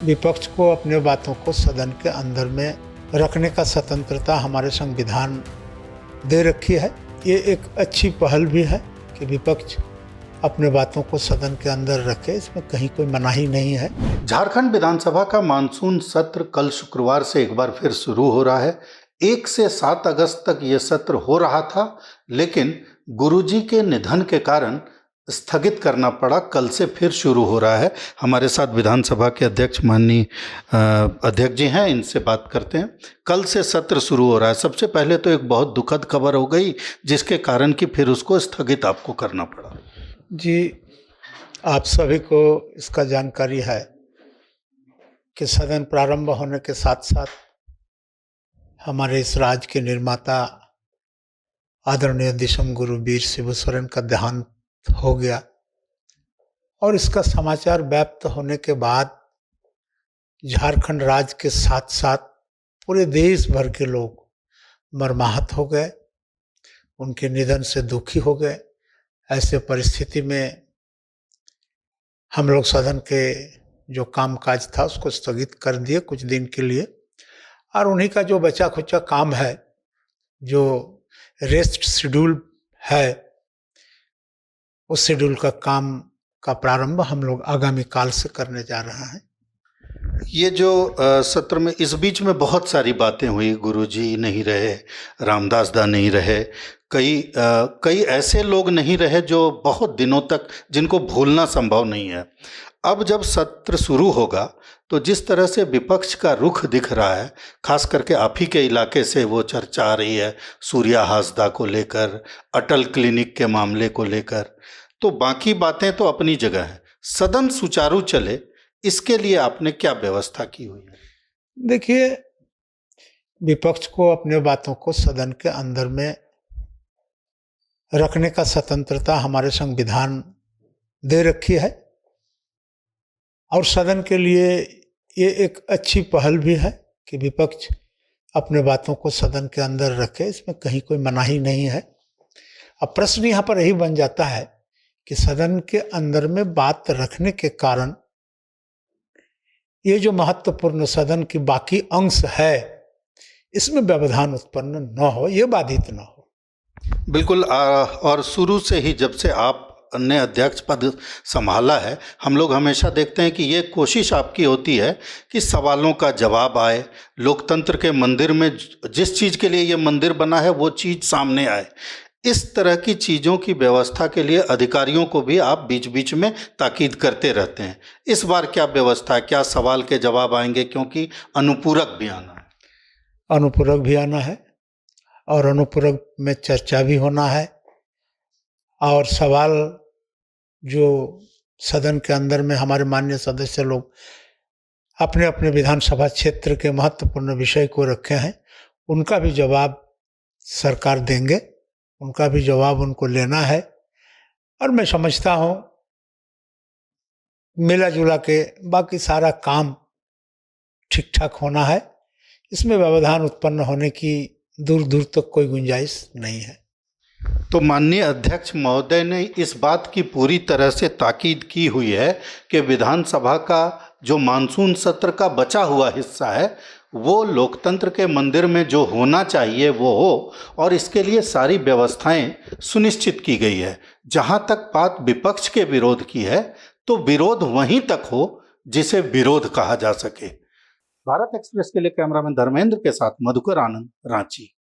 विपक्ष को अपने बातों को सदन के अंदर में रखने का स्वतंत्रता हमारे संविधान दे रखी है। ये एक अच्छी पहल भी है कि विपक्ष अपने बातों को सदन के अंदर रखे, इसमें कहीं कोई मनाही नहीं है। झारखंड विधानसभा का मानसून सत्र कल शुक्रवार से एक बार फिर शुरू हो रहा है। 1 से 7 अगस्त तक ये सत्र हो रहा था, लेकिन गुरुजी के निधन के कारण स्थगित करना पड़ा। कल से फिर शुरू हो रहा है। हमारे साथ विधानसभा के अध्यक्ष माननीय अध्यक्ष जी हैं, इनसे बात करते हैं। कल से सत्र शुरू हो रहा है। सबसे पहले तो एक बहुत दुखद खबर हो गई, जिसके कारण कि फिर उसको स्थगित आपको करना पड़ा। जी, आप सभी को इसका जानकारी है कि सदन प्रारंभ होने के साथ साथ हमारे इस राज्य के निर्माता आदरणीय दिसम गुरु वीर शिबू सोरेन का देहांत हो गया और इसका समाचार व्याप्त होने के बाद झारखंड राज्य के साथ साथ पूरे देश भर के लोग मर्माहत हो गए, उनके निधन से दुखी हो गए। ऐसे परिस्थिति में हम लोग सदन के जो कामकाज था उसको स्थगित कर दिए कुछ दिन के लिए, और उन्हीं का जो बचा खुचा काम है, जो रेस्ट शेड्यूल है, उस शेड्यूल का काम का प्रारंभ हम लोग आगामी काल से करने जा रहे हैं। ये जो सत्र में इस बीच में बहुत सारी बातें हुई। गुरुजी नहीं रहे, रामदास दा नहीं रहे, कई ऐसे लोग नहीं रहे जो बहुत दिनों तक जिनको भूलना संभव नहीं है। अब जब सत्र शुरू होगा तो जिस तरह से विपक्ष का रुख दिख रहा है, खास करके आप ही के इलाके से वो चर्चा आ रही है सूर्या हासदा को लेकर, अटल क्लिनिक के मामले को लेकर, तो बाकी बातें तो अपनी जगह है। सदन सुचारू चले, इसके लिए आपने क्या व्यवस्था की हुई है? देखिए, विपक्ष को अपने बातों को सदन के अंदर में रखने का स्वतंत्रता हमारे संविधान दे रखी है और सदन के लिए ये एक अच्छी पहल भी है कि विपक्ष अपने बातों को सदन के अंदर रखे, इसमें कहीं कोई मनाही नहीं है। अब प्रश्न यहाँ पर यही बन जाता है कि सदन के अंदर में बात रखने के कारण ये जो महत्वपूर्ण सदन की बाकी अंश है, इसमें व्यवधान उत्पन्न न हो, ये बाधित न हो। बिल्कुल। और शुरू से ही जब से आपने अध्यक्ष पद संभाला है, हम लोग हमेशा देखते हैं कि ये कोशिश आपकी होती है कि सवालों का जवाब आए, लोकतंत्र के मंदिर में जिस चीज़ के लिए ये मंदिर बना है वो चीज़ सामने आए। इस तरह की चीज़ों की व्यवस्था के लिए अधिकारियों को भी आप बीच बीच में ताकीद करते रहते हैं। इस बार क्या व्यवस्था है? क्या सवाल के जवाब आएंगे? क्योंकि अनुपूरक भी आना है। अनुपूरक भी आना है और अनुपूरक में चर्चा भी होना है, और सवाल जो सदन के अंदर में हमारे माननीय सदस्य लोग अपने अपने विधानसभा क्षेत्र के महत्वपूर्ण विषय को रखे हैं, उनका भी जवाब सरकार देंगे, उनका भी जवाब उनको लेना है। और मैं समझता हूँ मिला जुला के बाकी सारा काम ठीक ठाक होना है। इसमें व्यवधान उत्पन्न होने की दूर दूर तक कोई गुंजाइश नहीं है। तो माननीय अध्यक्ष महोदय ने इस बात की पूरी तरह से ताकीद की हुई है कि विधानसभा का जो मानसून सत्र का बचा हुआ हिस्सा है वो लोकतंत्र के मंदिर में जो होना चाहिए वो हो, और इसके लिए सारी व्यवस्थाएं सुनिश्चित की गई है। जहां तक बात विपक्ष के विरोध की है, तो विरोध वहीं तक हो जिसे विरोध कहा जा सके। भारत एक्सप्रेस के लिए कैमरामैन धर्मेंद्र के साथ मधुकर आनंद, रांची।